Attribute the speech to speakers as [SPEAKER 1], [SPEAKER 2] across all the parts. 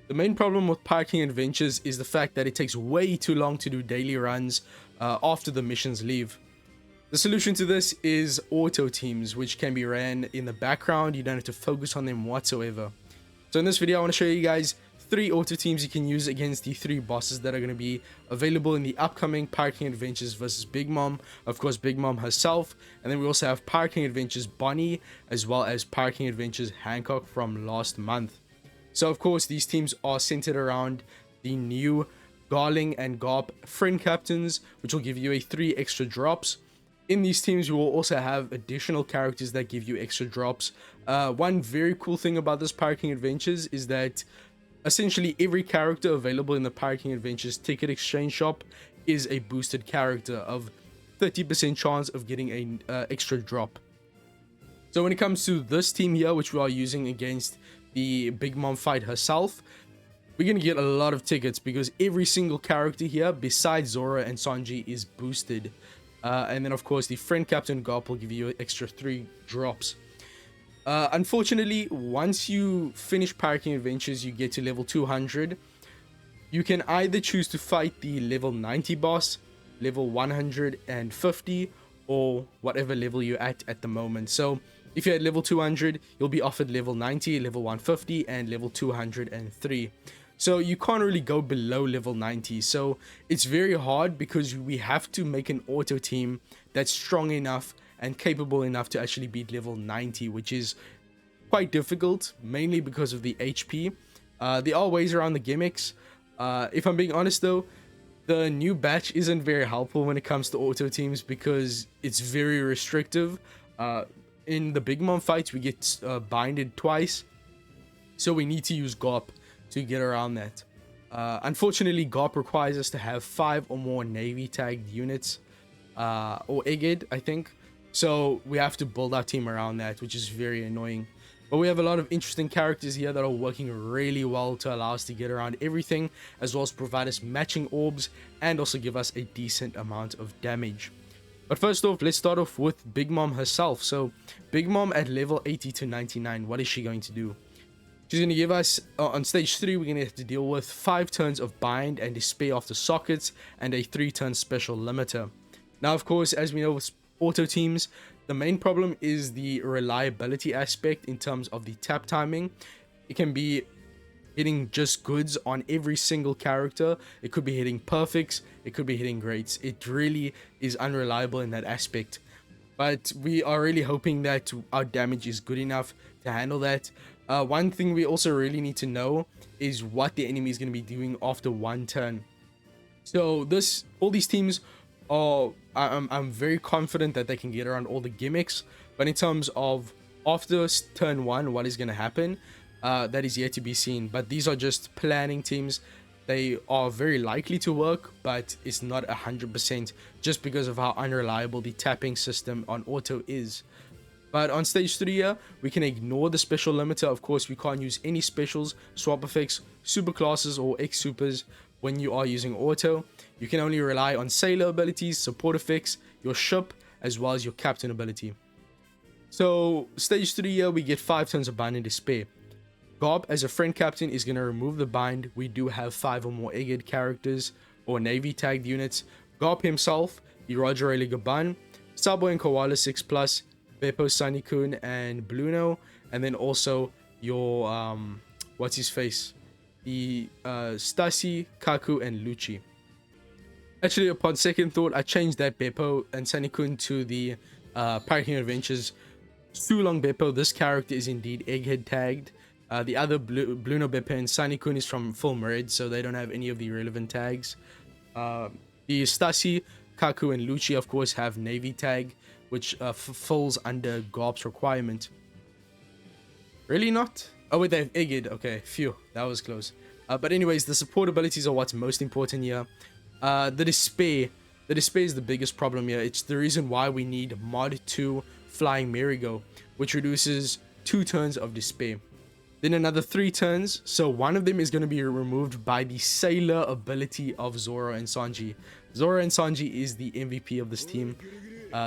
[SPEAKER 1] The main problem with Parking Adventures is the fact that it takes way too long to do daily runs after the missions leave. The solution to this is auto teams, which can be ran in the background. You don't have to focus on them whatsoever. So in this video, I want to show you guys 3 auto teams you can use against the 3 bosses that are going to be available in the upcoming Parking Adventures versus Big Mom. Of course, Big Mom herself. And then we also have Parking Adventures Bonney, as well as Parking Adventures Hancock from last month. So of course, these teams are centered around the new Garling and Garp friend captains, which will give you a 3 extra drops. In these teams, you will also have additional characters that give you extra drops. One very cool thing about this Parking Adventures is that essentially every character available in the Parking Adventures ticket exchange shop is a boosted character of 30% chance of getting an extra drop. So when it comes to this team here, which we are using against the Big Mom fight herself, we're going to get a lot of tickets because every single character here besides Zora and Sanji is boosted. And then of course the friend captain Garp will give you an extra 3 drops. Unfortunately, once you finish Parking Adventures, you get to level 200. You can either choose to fight the level 90 boss, level 150, or whatever level you're at the moment. So if you're at level 200, you'll be offered level 90, level 150, and level 203. So you can't really go below level 90. So it's very hard because we have to make an auto team that's strong enough and capable enough to actually beat level 90, which is quite difficult, mainly because of the HP. There are ways around the gimmicks. If I'm being honest though, the new batch isn't very helpful when it comes to auto teams because it's very restrictive. In the Big Mom fights, we get binded twice, so we need to use Garp to get around that. Unfortunately, Garp requires us to have 5 or more Navy tagged units, or Egged, I think. So we have to build our team around that, which is very annoying. But we have a lot of interesting characters here that are working really well to allow us to get around everything, as well as provide us matching orbs and also give us a decent amount of damage. But first off, let's start off with Big Mom herself. So Big Mom at level 80 to 99, what is she going to do? She's going to give us, on stage 3, we're going to have to deal with 5 turns of bind and despair off the sockets and a 3-turn special limiter. Now, of course, as we know with auto teams, the main problem is the reliability aspect in terms of the tap timing. It can be hitting just goods on every single character. It could be hitting perfects. It could be hitting greats. It really is unreliable in that aspect. But we are really hoping that our damage is good enough to handle that. One thing we also really need to know is what the enemy is going to be doing after 1 turn. So all these teams are, I'm very confident that they can get around all the gimmicks, but in terms of after turn 1, what is going to happen, that is yet to be seen. But these are just planning teams. They are very likely to work, but it's not 100% just because of how unreliable the tapping system on auto is. But on stage 3 here, we can ignore the special limiter. Of course, we can't use any specials, swap effects, super classes, or X supers when you are using auto. You can only rely on sailor abilities, support effects, your ship, as well as your captain ability. So stage 3 here, we get 5 turns of bind and despair. Garp as a friend captain is going to remove the bind. We do have 5 or more egged characters or navy tagged units. Garp himself, the Roger Ray Gaban, Starboy and Koala 6+, Beppo, Sunny-kun, and Bluno, and then also your what's his face, the Stasi, Kaku, and Lucci. Actually, upon second thought, I changed that Beppo and Sunny-kun to the Parking Adventures Sulong Beppo. This character is indeed egghead tagged. The other Bluno, Beppo, and Sunny-kun is from Film Red, so they don't have any of the relevant tags. The Stasi, Kaku, and Lucci, of course, have Navy tag, which falls under Garp's requirement. Really not? Oh wait, they have Egged. Okay, phew, that was close. But anyways, the support abilities are what's most important here. The despair is the biggest problem here. It's the reason why we need mod 2 Flying Merry-Go, which reduces 2 turns of despair. Then another 3 turns, so one of them is going to be removed by the sailor ability of Zoro and Sanji. Zoro and Sanji is the MVP of this team.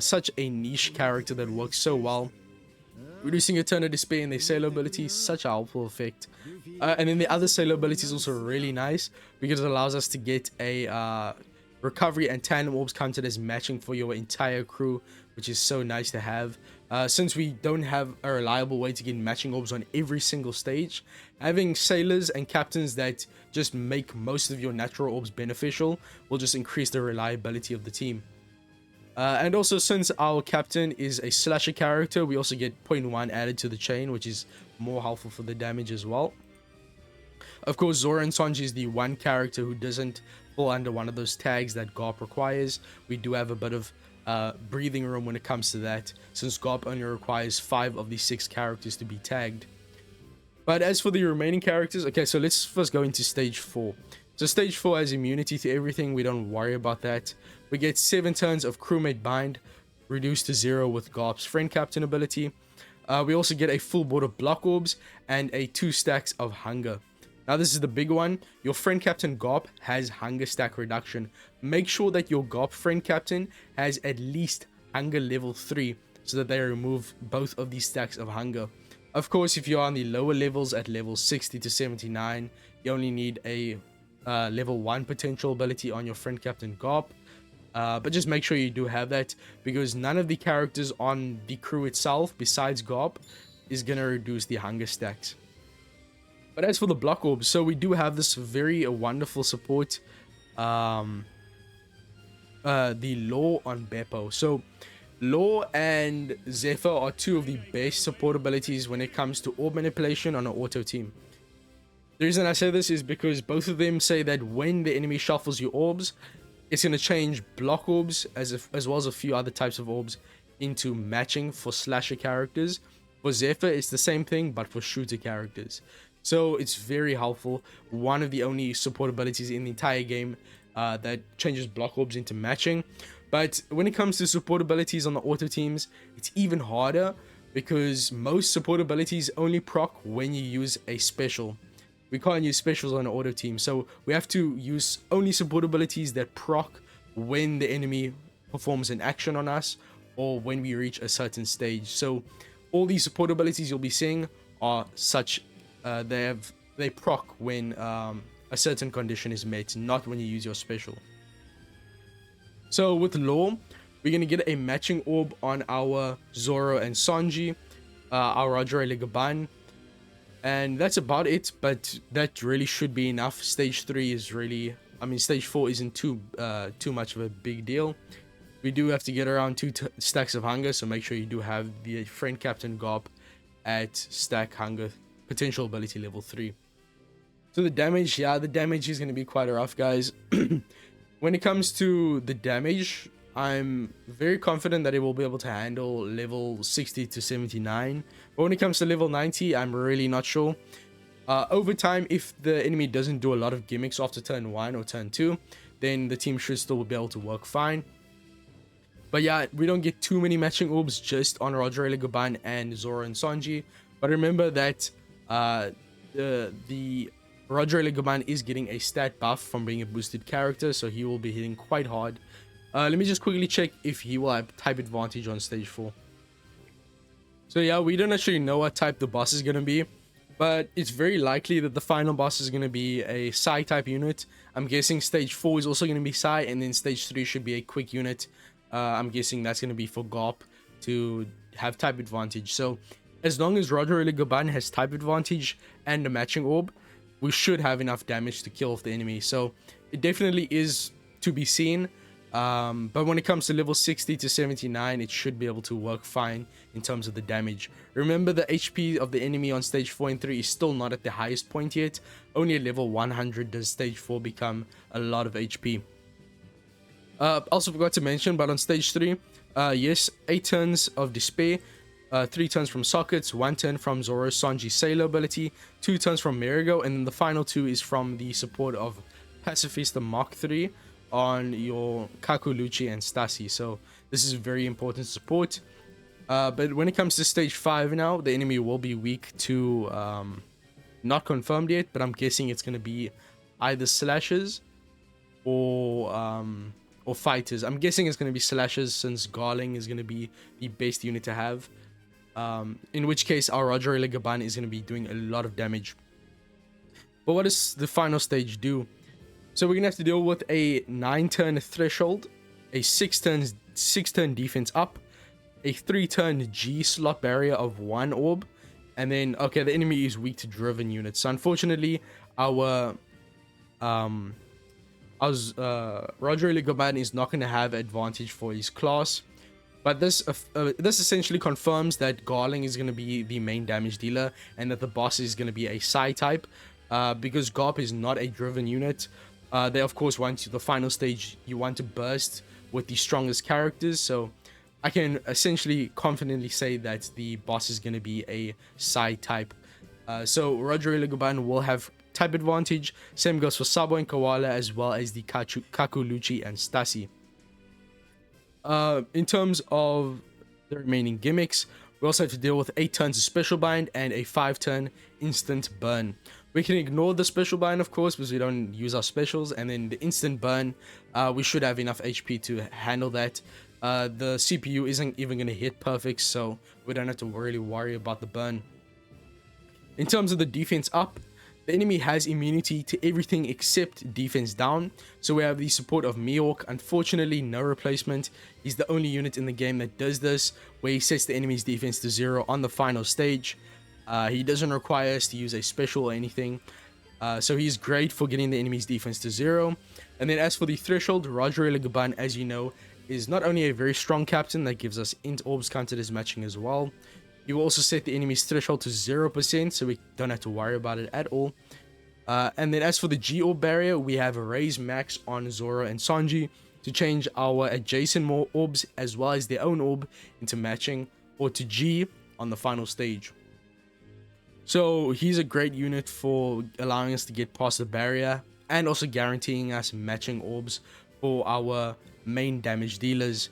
[SPEAKER 1] Such a niche character that works so well. Reducing Eternal Despair in their Sailor ability, such a helpful effect. And then the other Sailor ability is also really nice because it allows us to get a recovery and tandem orbs counted as matching for your entire crew, which is so nice to have. Since we don't have a reliable way to get matching orbs on every single stage, having sailors and captains that just make most of your natural orbs beneficial will just increase the reliability of the team. And also, since our captain is a slasher character, we also get 0.1 added to the chain, which is more helpful for the damage as well. Of course, Zoro and Sanji is the one character who doesn't fall under one of those tags that Garp requires. We do have a bit of breathing room when it comes to that, since Garp only requires 5 of the 6 characters to be tagged. But as for the remaining characters, okay, so let's first go into stage 4. So stage 4 has immunity to everything, we don't worry about that. We get 7 turns of crewmate bind, reduced to 0 with Garp's friend captain ability. We also get a full board of block orbs and a 2 stacks of hunger. Now this is the big one. Your friend captain Garp has hunger stack reduction. Make sure that your Garp friend captain has at least hunger level 3 so that they remove both of these stacks of hunger. Of course, if you're on the lower levels at level 60 to 79, you only need a level 1 potential ability on your friend captain Garp. But just make sure you do have that, because none of the characters on the crew itself besides Garp is going to reduce the hunger stacks. But as for the block orbs, so we do have this very wonderful support, the Law on Beppo. So Law and Zephyr are 2 of the best support abilities when it comes to orb manipulation on an auto team. The reason I say this is because both of them say that when the enemy shuffles your orbs, it's going to change block orbs as well as a few other types of orbs into matching for slasher characters. For Zephyr, it's the same thing, but for shooter characters. So it's very helpful. One of the only support abilities in the entire game that changes block orbs into matching. But when it comes to support abilities on the auto teams, it's even harder because most support abilities only proc when you use a special. We can't use specials on an auto team, so we have to use only support abilities that proc when the enemy performs an action on us or when we reach a certain stage. So all these support abilities you'll be seeing are such, they proc when a certain condition is met, not when you use your special. So with Law, we're going to get a matching orb on our Zoro and Sanji, our Roger Legaban. And that's about it, but that really should be enough. Stage 3 is really, stage 4 isn't too much of a big deal. We do have to get around 2 stacks of hunger, so make sure you do have the friend captain Garp at stack hunger potential ability level 3. So the damage, yeah, the damage is going to be quite rough, guys. When it comes to the damage, I'm very confident that it will be able to handle level 60 to 79. But when it comes to level 90, I'm really not sure. Over time, if the enemy doesn't do a lot of gimmicks after turn 1 or turn 2, then the team should still be able to work fine. But yeah, we don't get too many matching orbs just on Roger Legaban and Zoro and Sanji. But remember that the Roger Legaban is getting a stat buff from being a boosted character, so he will be hitting quite hard. Let me just quickly check if he will have type advantage on stage 4. So yeah, we don't actually know what type the boss is going to be, but it's very likely that the final boss is going to be a Psy type unit. I'm guessing stage 4 is also going to be Psy, and then stage 3 should be a quick unit. I'm guessing that's going to be for Garp to have type advantage. So as long as Roger Legaban has type advantage and a matching orb, we should have enough damage to kill off the enemy. So it definitely is to be seen. But when it comes to level 60 to 79, it should be able to work fine in terms of the damage. Remember, the HP of the enemy on stage 4 and 3 is still not at the highest point yet. Only at level 100 does stage 4 become a lot of HP. Also forgot to mention, but on stage 3, yes, 8 turns of Despair, 3 turns from Sockets, 1 turn from Zoro Sanji Sailor ability, 2 turns from Merigo, and then the final 2 is from the support of Pacifista Mark 3 on your Kaku, Lucci, and Stasi. So this is very important support. But when it comes to stage 5 now, the enemy will be weak to, not confirmed yet, but I'm guessing it's going to be either slashers or fighters. I'm guessing it's going to be slashers, since Garling is going to be the best unit to have. in which case our Roger Gaban is going to be doing a lot of damage. But what does the final stage do? So we're going to have to deal with a 9-turn threshold, a 6-turn defense up, a 3-turn G slot barrier of 1 orb, and then, okay, the enemy is weak to driven units. So unfortunately, our Roger Gaban is not going to have advantage for his class. But this essentially confirms that Garling is going to be the main damage dealer and that the boss is going to be a Psi type, because Garp is not a driven unit. They of course want to the final stage, you want to burst with the strongest characters, so I can essentially confidently say that the boss is going to be a Psi type. So Roger Gaban will have type advantage. Same goes for Sabo and Koala, as well as the Kakuluchi and Stasi. In terms of the remaining gimmicks, we also have to deal with 8 turns of special bind and a 5-turn instant burn. We can ignore the special bind, of course, because we don't use our specials, and then the instant burn, we should have enough HP to handle that. The CPU isn't even going to hit perfect, so we don't have to really worry about the burn. In terms of the defense up, the enemy has immunity to everything except defense down, so we have the support of Mihawk. Unfortunately, no replacement. He's the only unit in the game that does this, where he sets the enemy's defense to 0 on the final stage. He doesn't require us to use a special or anything, so he's great for getting the enemy's defense to 0. And then as for the threshold, Roger Gaban, as you know, is not only a very strong captain that gives us int orbs counted as matching as well, he will also set the enemy's threshold to 0%, so we don't have to worry about it at all. And then as for the G orb barrier, we have a raise max on Zoro and Sanji to change our adjacent orbs as well as their own orb into matching or to G on the final stage. So he's a great unit for allowing us to get past the barrier and also guaranteeing us matching orbs for our main damage dealers.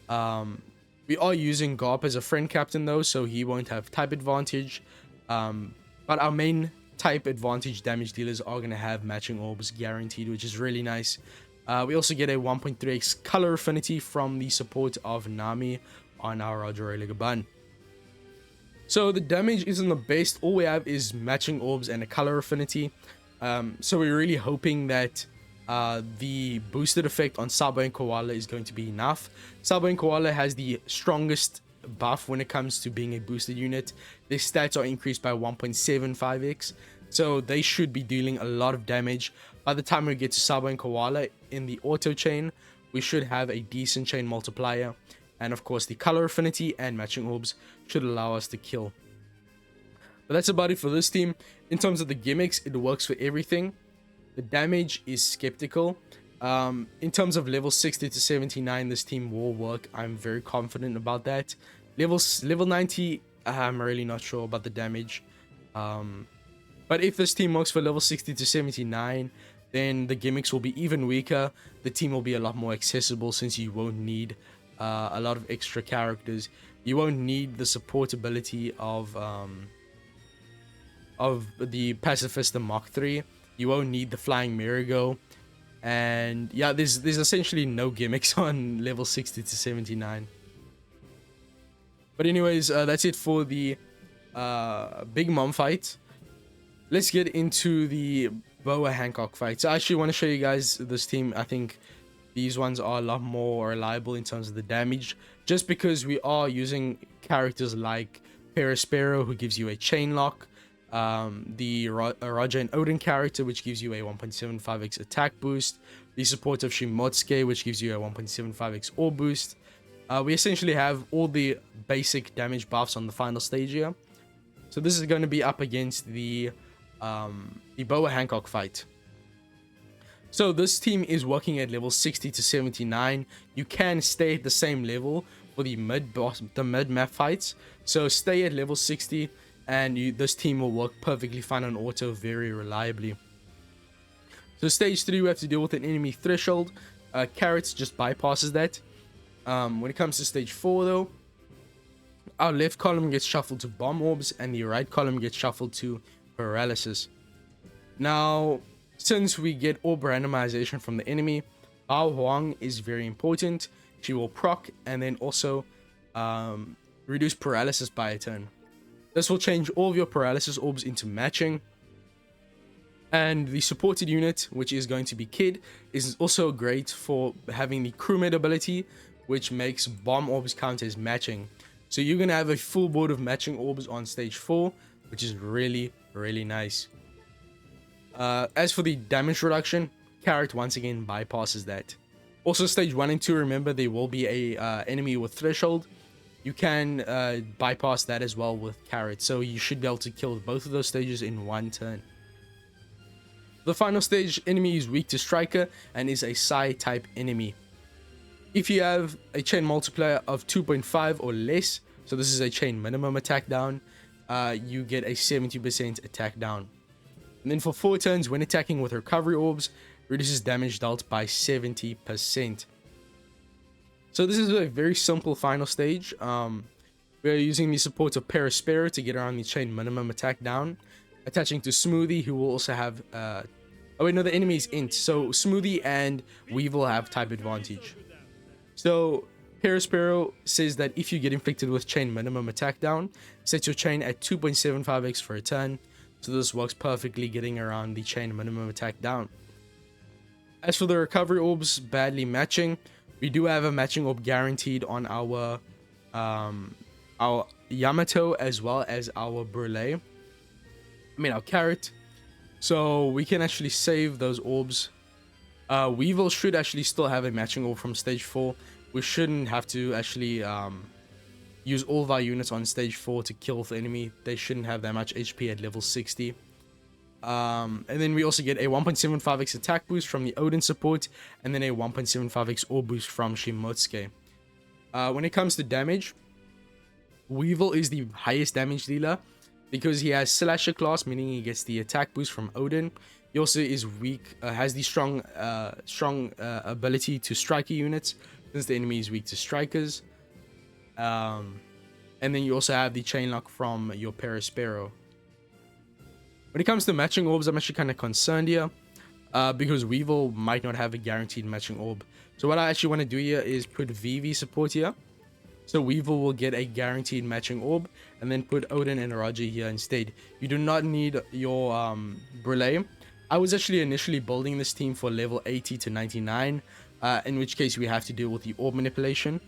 [SPEAKER 1] We are using Garp as a friend captain though, so he won't have type advantage. But our main type advantage damage dealers are going to have matching orbs guaranteed, which is really nice. We also get a 1.3x color affinity from the support of Nami on our Roger Gaban. So the damage isn't the best. All we have is matching orbs and a color affinity. So we're really hoping that the boosted effect on Sabo and Koala is going to be enough. Sabo and Koala has the strongest buff when it comes to being a boosted unit. Their stats are increased by 1.75x, so they should be dealing a lot of damage. By the time we get to Sabo and Koala in the auto chain, we should have a decent chain multiplier, and of course the color affinity and matching orbs should allow us to kill. But that's about it for this team. In terms of the gimmicks, it works for everything. The damage is skeptical. In terms of level 60 to 79, this team will work. I'm very confident about that. Level 90, I'm really not sure about the damage. But if this team works for level 60 to 79, then the gimmicks will be even weaker. The team will be a lot more accessible since you won't need a lot of extra characters. You won't need the support ability of the Pacifista Mach 3. You won't need the Flying Mirago. And yeah, there's essentially no gimmicks on level 60 to 79. But anyways, that's it for the Big Mom fight. Let's get into the Boa Hancock fight. So I actually want to show you guys this team. I think these ones are a lot more reliable in terms of the damage, just because we are using characters like Perispero, who gives you a chain lock, the Raja and Odin character, which gives you a 1.75x attack boost, the support of Shimotsuke, which gives you a 1.75x orb boost. We essentially have all the basic damage buffs on the final stage here. So this is going to be up against the Boa Hancock fight. So this team is working at level 60 to 79. You can stay at the same level for the mid map fights. So stay at level 60 and this team will work perfectly fine on auto very reliably. So stage 3, we have to deal with an enemy threshold. Carrots just bypasses that. When it comes to stage 4 though, our left column gets shuffled to bomb orbs and the right column gets shuffled to paralysis. Now, since we get orb randomization from the enemy, Bao Huang is very important. She will proc and then also reduce paralysis by a turn. This will change all of your paralysis orbs into matching. And the supported unit, which is going to be Kid, is also great for having the crewmate ability, which makes bomb orbs count as matching. So you're going to have a full board of matching orbs on stage 4, which is really, really nice. As for the damage reduction, Carrot once again bypasses that. Also, stage 1 and 2, remember, there will be a enemy with Threshold. You can bypass that as well with Carrot, so you should be able to kill both of those stages in one turn. The final stage, enemy is weak to Striker and is a Psi type enemy. If you have a chain multiplier of 2.5 or less, so this is a chain minimum attack down, you get a 70% attack down. And then for 4 turns, when attacking with recovery orbs, reduces damage dealt by 70%. So this is a very simple final stage. We are using the support of Perispero to get around the chain minimum attack down, attaching to Smoothie, who will also have oh wait, no, the enemy is int, so Smoothie and Weevil have type advantage. So Perispero says that if you get inflicted with chain minimum attack down, set your chain at 2.75x for a turn. So this works perfectly, getting around the chain minimum attack down. As for the recovery orbs badly matching, we do have a matching orb guaranteed on our Yamato as well as our Brule. Our Carrot. So we can actually save those orbs. Weevil should actually still have a matching orb from stage 4. We shouldn't have to actually use all of our units on stage 4 to kill the enemy. They shouldn't have that much HP at level 60. And then we also get a 1.75x attack boost from the Odin support, and then a 1.75x orb boost from Shimotsuke. When it comes to damage, Weevil is the highest damage dealer because he has Slasher class, meaning he gets the attack boost from Odin. He also is weak, has the strong ability to striker units, since the enemy is weak to strikers. And then you also have the chain lock from your Perispero. When it comes to matching orbs, I'm actually kind of concerned here because Weevil might not have a guaranteed matching orb. So what I actually want to do here is put VV support here. So Weevil will get a guaranteed matching orb, and then put Odin and Roger here instead. You do not need your Brule. I was actually initially building this team for level 80 to 99, in which case we have to deal with the orb manipulation.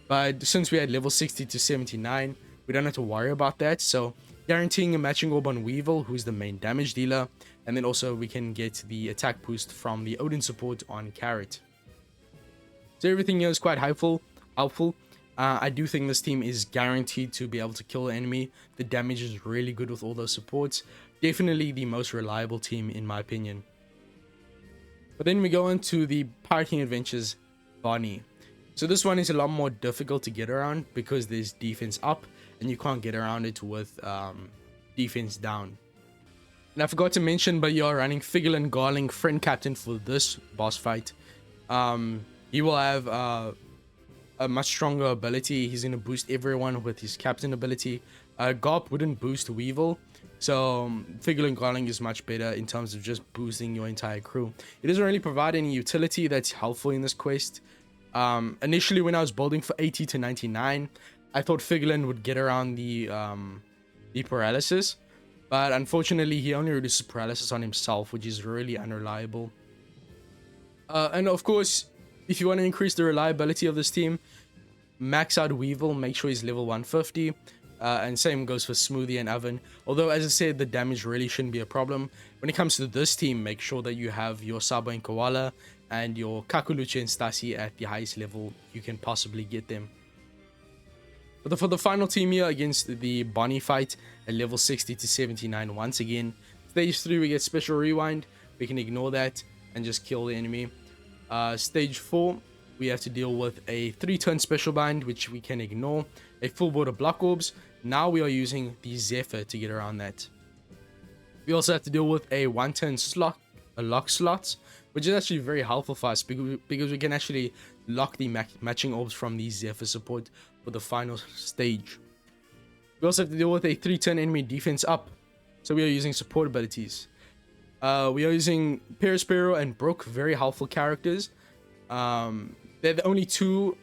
[SPEAKER 1] But since we had level 60 to 79, we don't have to worry about that. So guaranteeing a matching orb on Weevil, who's the main damage dealer, and then also we can get the attack boost from the Odin support on Carrot. So everything here is quite helpful. I do think this team is guaranteed to be able to kill the enemy. The damage is really good with all those supports. Definitely the most reliable team in my opinion. But then we go into the Pirate King Adventures Bonney. So this one is a lot more difficult to get around because there's defense up and you can't get around it with defense down. And I forgot to mention, but you're running Figurlin Garling friend captain for this boss fight. He will have a much stronger ability. He's going to boost everyone with his captain ability. Garp wouldn't boost Weevil, so Figurlin Garling is much better in terms of just boosting your entire crew. It doesn't really provide any utility that's helpful in this quest. Initially when I was building for 80 to 99, I thought Figurlin would get around the paralysis, but unfortunately he only reduces paralysis on himself, which is really unreliable. And of course, if you want to increase the reliability of this team, max out Weevil, make sure he's level 150, and same goes for Smoothie and Oven. Although, as I said, the damage really shouldn't be a problem. When it comes to this team, make sure that you have your Sabo and Koala and your Kakuluchi and Stasi at the highest level you can possibly get them. But for the final team here against the Bonney fight at level 60 to 79, once again, stage 3 we get special rewind. We can ignore that and just kill the enemy. Stage 4, we have to deal with a 3-turn special bind, which we can ignore. A full board of block orbs. Now we are using the Zephyr to get around that. We also have to deal with a 1-turn slot, a lock slot, which is actually very helpful for us because we can actually lock the matching orbs from the Zephyr support for the final stage. We also have to deal with a 3-turn enemy defense up, so we are using support abilities. We are using Perispero and Brook, very helpful characters. They're the only two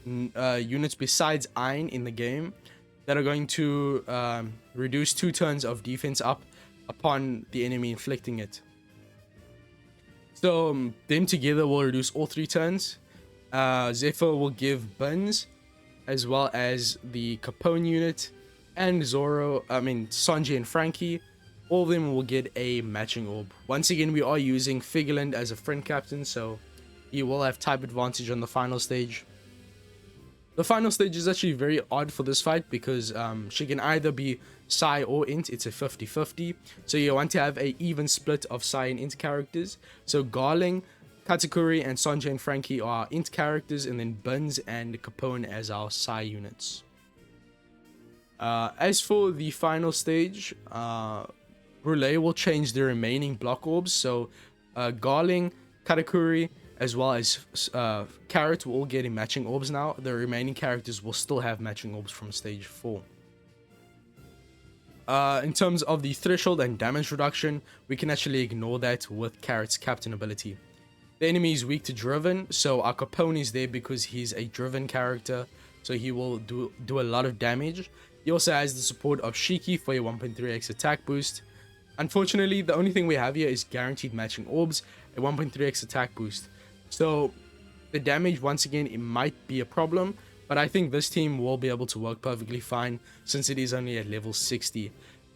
[SPEAKER 1] units besides Iron in the game that are going to reduce 2 turns of defense up upon the enemy inflicting it. So them together will reduce all 3 turns. Zephyr will give Buns, as well as the Capone unit, and Sanji and Frankie. All of them will get a matching orb. Once again, we are using Figureland as a friend captain, so he will have type advantage on the final stage. The final stage is actually very odd for this fight because she can either be Psy or Int. It's a 50-50. So you want to have a even split of Psy and Int characters. So Garling, Katakuri, and Sanjay and Frankie are Int characters, and then Buns and Capone as our Psy units. As for the final stage, Brule will change the remaining block orbs. So Garling, Katakuri, as well as Carrot will all get matching orbs now. The remaining characters will still have matching orbs from stage 4. In terms of the threshold and damage reduction, we can actually ignore that with Carrot's captain ability. The enemy is weak to Driven, so our Capone is there because he's a Driven character, so he will do a lot of damage. He also has the support of Shiki for a 1.3x attack boost. Unfortunately, the only thing we have here is guaranteed matching orbs, a 1.3x attack boost. So the damage, once again, it might be a problem, but I think this team will be able to work perfectly fine since it is only at level 60.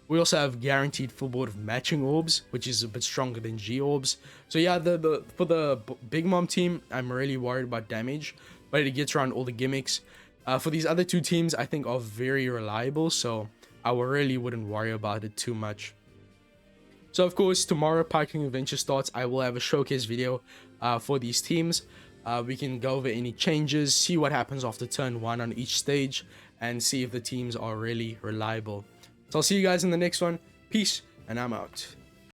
[SPEAKER 1] We also have guaranteed full board of matching orbs, which is a bit stronger than G orbs. So yeah, for the Big Mom team, I'm really worried about damage, but it gets around all the gimmicks. For these other 2 teams, I think are very reliable, so I really wouldn't worry about it too much. So of course, tomorrow Piking Adventure starts. I will have a showcase video for these teams. We can go over any changes, see what happens after turn 1 on each stage, and see if the teams are really reliable. So I'll see you guys in the next one. Peace, and I'm out.